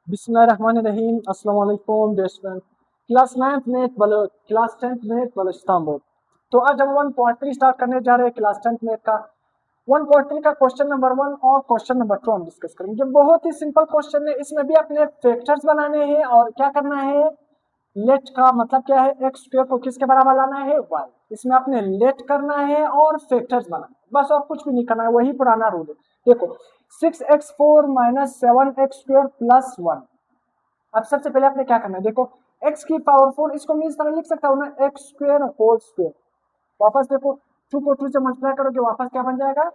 बिस्मिल्लाहिर्रहमानिर्रहीम। अस्सलाम वालेकुम dear student. Class 9th math Baloch, class 10th math Balochistan board. तो आज हम 1.3 स्टार्ट करने जा रहे हैं क्लास 10th मैथ का। 1.3 का क्वेश्चन नंबर 1 और क्वेश्चन नंबर 2 हम डिस्कस करेंगे। बहुत ही सिंपल क्वेश्चन है, इसमें भी अपने फैक्टर्स बनाने हैं और क्या करना है, लेट का मतलब क्या है, एक्स स्क्वायर को किसके बराबर लाना है, वाई। इसमें आपने लेट करना है और फैक्टर्स बनाना है, बस और कुछ भी नहीं करना है, वही पुराना रूल है। देखो 6x4 minus 7x square plus 1। अब सबसे पहले आपने क्या करना है, देखो x की पावर 4, इसको मैं इस तरह लिख सकता हूँ ना, एक्स स्क्वायर होल स्क्वायर। वापस देखो 2 को 2 से मल्टीप्लाई करोगे, वापस क्या बन जाएगा,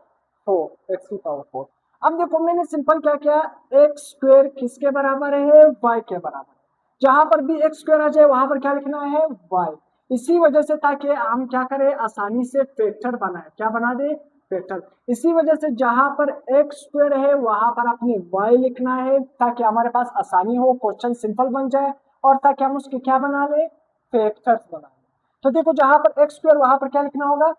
4 एक्स की पावर 4। अब देखो मैंने सिंपल क्या किया, एक्स स्क्वायर किसके बराबर है, वाई के बराबर। जहां पर भी एक्स स्क्वायर आ जाए वहां पर क्या लिखना है, वाई। इसी वजह से ताकि हम क्या करें, आसानी से फैक्टर बनाए, क्या बना दे, फैक्टर। इसी वजह से जहां पर एक्स स्क्वायर है वहां पर अपने वाई लिखना है, ताकि हमारे पास आसानी हो, क्वेश्चन सिंपल बन जाए और ताकि हम उसके क्या बना ले, फैक्टर्स बना ले। तो देखो जहां पर एक्स स्क्वायर वहां पर क्या लिखना होगा,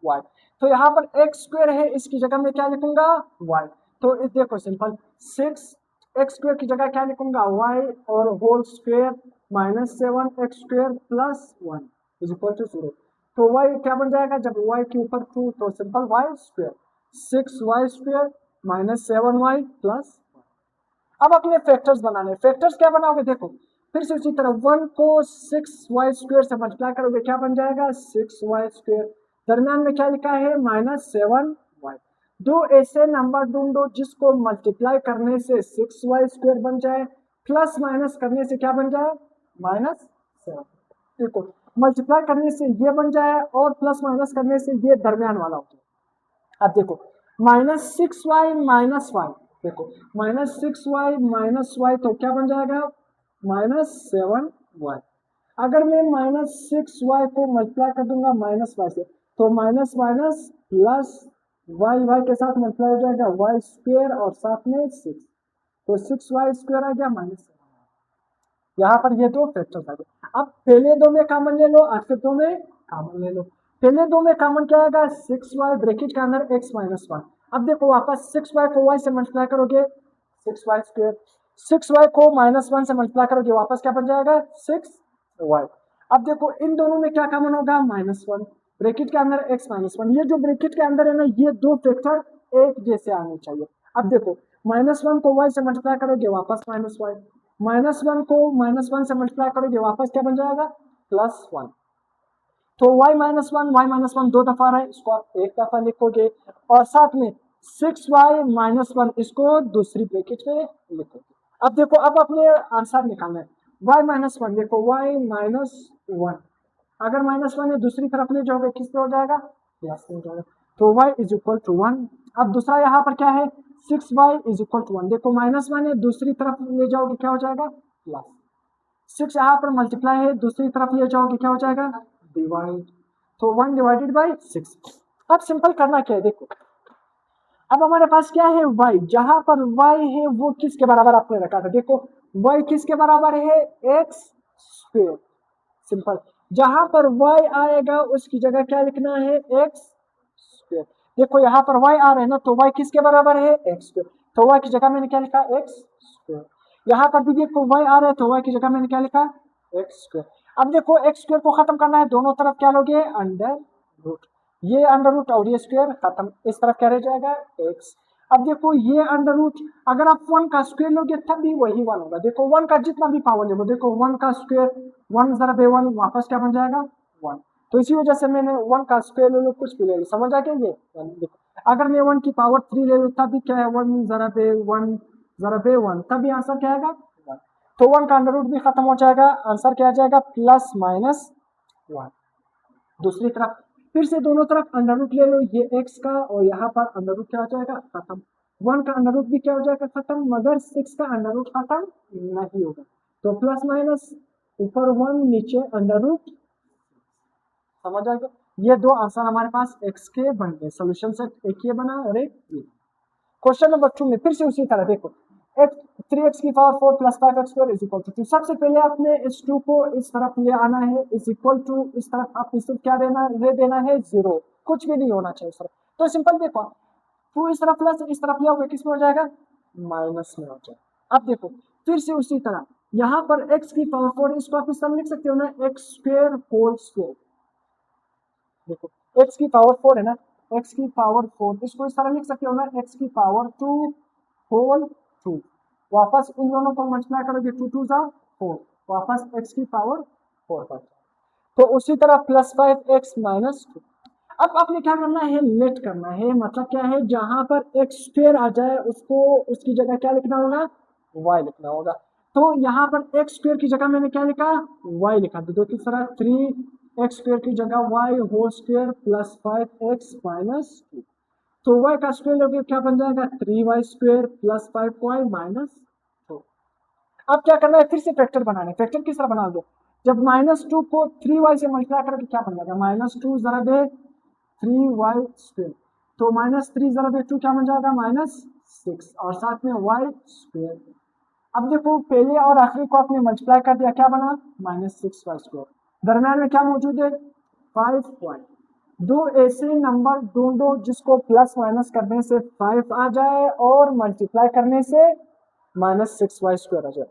वाई। तो यहाँ पर एक्स स्क्वायर है, इसकी जगह में क्या लिखूंगा, वाई। तो इस देखो सिंपल 6 एक्स स्क्वायर की जगह क्या लिखूंगा, वाई और whole square minus 7x square plus 1 is equal to 0। तो वाई क्या बन जाएगा, जब वाई के ऊपर 2 तो सिंपल y square 6y square minus 7y plus. अब अपने फैक्टर्स बनाने, फैक्टर्स क्या बनाओगे, देखो फिर से उसी तरह 1 को 6y स्क्वायर से मल्टीप्लाई करोगे, क्या बन जाएगा, 6y स्क्वायर। दरमियान में क्या लिखा है, माइनस 7y। दो ऐसे नंबर ढूंढो जिसको मल्टीप्लाई करने से 6y स्क्वायर बन जाए, प्लस माइनस करने से क्या बन जाए, माइनस 7। देखो मल्टीप्लाई करने से ये बन जाए और प्लस माइनस करने से ये दरमियान वाला हो जाए। अब देखो -6y -y, देखो -6y -y तो क्या बन जाएगा, -7y। अगर मैं -6y को मल्टीप्लाई कर दूंगा -y से, तो माइनस माइनस प्लस y के साथ मल्टीप्लाई हो जाएगा y स्क्वायर और साथ में 6, तो 6y स्क्वायर आ गया -7। यहाँ पर ये दो फैक्टर्स आ गए। अब पहले दो में कॉमन ले लो और फिर दो में कॉमन ले लो। पहले दो में कॉमन क्या आएगा, 6y ब्रैकेट के अंदर x माइनस 1। अब देखो वापस 6y को y से मल्टीप्लाई करोगे 6y स्क्वायर, 6y को -1 से मल्टीप्लाई करोगे, वापस क्या बन जाएगा, 6y। अब देखो इन दोनों में क्या कॉमन होगा, -1 ब्रैकेट के अंदर x -1। ये जो ब्रैकेट के अंदर है ना, ये दो फैक्टर एक जैसे आने चाहिए। अब देखो -1 को y से मल्टीप्लाई करोगे, वापस -y। -1 को -1 से मल्टीप्लाई करोगे, वापस क्या बन जाएगा, +1। तो y-1 दो दफा रहा है, इसको आप एक दफा लिखोगे और साथ में 6y-1 इसको दूसरी ब्रैकेट में लिखोगे। अब देखो अब अपने आंसर निकालना है, y-1, देखो y-1 अगर -1 है दूसरी तरफ ले जाओगे, किस पे हो जाएगा, प्लस हो जाएगा। तो y इज इक्वल टू 1। अब दूसरा यहाँ पर क्या है, 6y इज इक्वल टू 1, देखो -1 है दूसरी तरफ ले जाओगे क्या हो जाएगा, प्लस। 6 यहाँ पर मल्टीप्लाई है, दूसरी तरफ ले जाओगे क्या हो जाएगा, डिवाइड। तो 1 डिवाइडेड बाई 6। अब सिंपल करना क्या है, देखो अब हमारे पास क्या है, y। जहां पर y है वो किसके बराबर आपने रखा था, देखो y किसके बराबर है, x स्क्वायर। सिंपल, जहां पर y आएगा उसकी जगह क्या लिखना है, x स्क्वायर। देखो यहाँ पर y आ रहा है ना, तो y किसके बराबर है, x स्क्वायर। तो y की जगह मैंने क्या लिखा, x स्क्वायर। यहाँ पर भी देखो y आ रहा है, तो y की जगह मैंने क्या लिखा, x स्क्वायर। अब देखो x स्क्वायर को खत्म करना है, दोनों तरफ क्या लोगे, अंडर रूट। ये अंडर रूट और ये स्क्वायर खत्म, इस तरफ क्या रह जाएगा, x। अब देखो ये अंडर रूट, अगर आप 1 का स्क्वायर लोगे तब भी वही 1 होगा। देखो 1 का जितना भी पावर ले, देखो 1 का स्क्वायर 1 जरा बे 1, वापस क्या बन जाएगा, 1। तो इसी वजह से मैंने 1 का स्क्वायर ले लो, कुछ भी ले लो, समझ आ गया ये। देखो अगर मैं 1 की पावर 3 ले लो तब भी क्या है, 1 जरा बे 1 जरा बे 1, तब भी आंसर क्या आएगा, 1। तो 1 का अंडर रूट भी खत्म हो जाएगा, आंसर क्या आ जाएगा, प्लस माइनस 1। दूसरी तरफ फिर से दोनों तरफ अंडर रूट ले लो, ये x का और यहाँ पर अंडर रूट क्या हो जाएगा, खत्म। 1 का अंडर रूट भी क्या हो जाएगा, खत्म, मगर 6 का अंडर रूट खत्म नहीं होगा। तो प्लस माइनस ऊपर 1 नीचे अंडर रूट, समझ आ गया। ये दो आंसर हमारे पास x के बन गए, सोल्यूशन सेट एक ये बना और एक ये। क्वेश्चन नंबर 2 में फिर से उसी तरह देखो, 3x की power 4 plus 5x square is equal to. सबसे पहले आपने इस 2 को इस तरफ ले आना है, इज इक्वल टू इस तरफ आप इसे क्या देना है 0, कुछ भी नहीं होना चाहिए इस तरफ। तो सिंपल देखो 2 इस तरफ प्लस इस तरफ ले आओगे, किस में हो जाएगा, माइनस में हो जाएगा। अब देखो फिर से उसी तरह यहाँ पर x की पावर 4, इसको आप इस तरह लिख सकते हो ना, x स्क्वायर होल स्क्वायर। देखो x की पावर 4 है ना, x की पावर 4, इसको इस तरह लिख सकते हो ना, x की पावर 2 होल 2। वापस इन दोनों को मल्टीप्लाई करोगे, 2 2 जा 4, वापस x की पावर 4 पर। तो उसी तरह प्लस 5x माइनस 2। अब आपने क्या करना है, लेट करना है, मतलब क्या है, जहां पर एक्स स्क्वायर आ जाए उसको उसकी जगह क्या लिखना होगा, y लिखना होगा। तो यहाँ पर एक्स स्क्वायर की जगह मैंने क्या लिखा, y लिखा। तो दो की तरह 3x स्क्वायर की जगह y whole square plus 5x minus 2। तो y का स्क्वायर लोगे क्या बन जाएगा, 3y square plus 5y minus 2। अब क्या करना है, फिर से फैक्टर बनाना है। फैक्टर किस तरह बनाओगे, जब -2 को 3y से मल्टीप्लाई करोगे क्या बन जाएगा, -2 ज़रब 3y स्क्वायर। तो -3 ज़रब 2 क्या बन जाएगा, -6, और साथ में y स्क्वायर। अब देखो पहले और आखिरी को आपने मल्टीप्लाई कर दिया, क्या बना, -6y स्क्वायर। दरम्यान में क्या मौजूद है, 5y। दो ऐसे नंबर ढूंढो जिसको प्लस माइनस करने से 5 आ जाए और मल्टीप्लाई करने से -6y स्क्वायर आ जाए।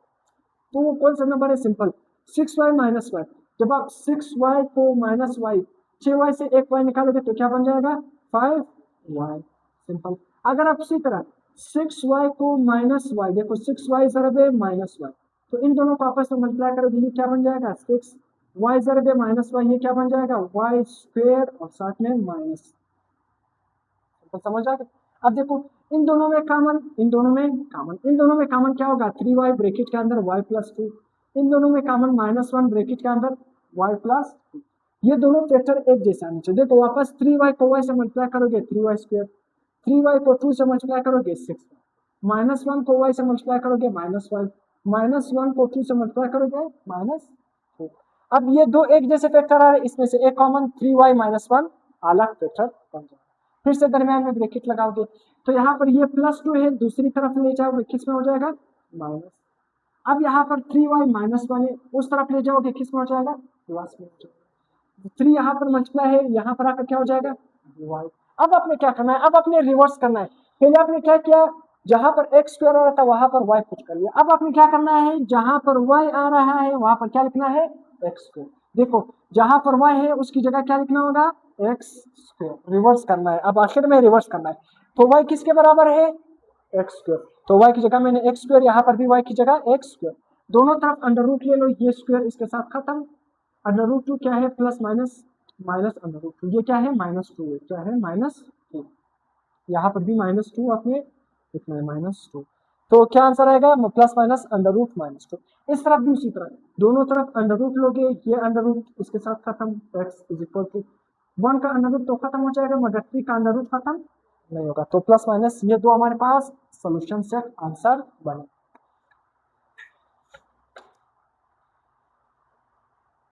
तो वो कौन सा नंबर है, सिंपल 6y माइनस 1। जब आप 6y को माइनस y, 6y से एक y निकालोगे तो क्या बन जाएगा, 5y। सिंपल। अगर आप उसी तरह 6y को माइनस y, देखो 6y ज़रब माइनस y, तो इन दोनों को आपस में मल्टीप्लाई करोगे, ये क्या बन जाएगा, 6y ज़रब माइनस y, ये क्या बन जाएगा, y स्क्वायर, और साथ में माइनस। तो समझ आ गया। अब देखो इन दोनों में कॉमन, इन दोनों में कॉमन क्या होगा, 3y ब्रैकेट के अंदर y प्लस 2। इन दोनों में कॉमन -1 ब्रैकेट के अंदर y प्लस 2। ये दोनों फैक्टर एक जैसे आने चाहिए। देखो वापस 3y को y से मल्टीप्लाई करोगे 3y स्क्वायर, 3y को 2 से मल्टीप्लाई करोगे 6, -1 को y से मल्टीप्लाई करोगे -1, -1 को 2 से मल्टीप्लाई करोगे -2। अब ये दो एक जैसे फैक्टर आ रहे, इसमें से एक कॉमन 3y माइनस 1 अलग फैक्टर बन जाएगा। फिर से दरमियान में ब्रैकेट लगाओगे, तो यहाँ पर ये +2 है, दूसरी तरफ ले जाओगे किस में हो जाएगा, माइनस। अब यहाँ पर 3y माइनस 1 है, उस तरफ ले जाओगे किस में हो जाएगा, प्लस में हो जाएगा। 3 यहाँ पर मल्टीप्लाई है, यहाँ पर आकर क्या हो जाएगा, y। अब आपने क्या करना है, अब आपने रिवर्स करना है। पहले आपने क्या किया, जहां पर x स्क्वायर आ रहा था वहां पर y पुट कर लिया। अब आपने क्या करना है, जहां पर y आ रहा है वहां पर क्या लिखना है, x स्क्वायर। देखो जहां पर y है उसकी जगह क्या लिखना होगा, x स्क्वायर। रिवर्स करना है, अब आखिर में रिवर्स करना है। तो y किसके बराबर है, x स्क्वायर। तो y की जगह मैंने x स्क्वायर, यहाँ पर भी y की जगह x स्क्वायर। दोनों तरफ अंडर रूट ले लो, ये स्क्वायर इसके साथ खत्म। √2 क्या है, प्लस माइनस माइनस √2, ये क्या है, -2 है, क्या है, -2। यहाँ पर भी -2 आपने लिखना है, -2। तो क्या आंसर आएगा, प्लस माइनस √-2। इस तरफ भी उसी तरह, दोनों तरफ अंडर रूट लोगे, ये अंडर रूट इसके साथ खत्म, x इक्वल टू 1 का अंडर रूट तो खत्म हो जाएगा, मगर 3 का अंडर रूट खत्म नहीं होगा। तो प्लस माइनस ये दो हमारे पास सोल्यूशन सेट आंसर बने।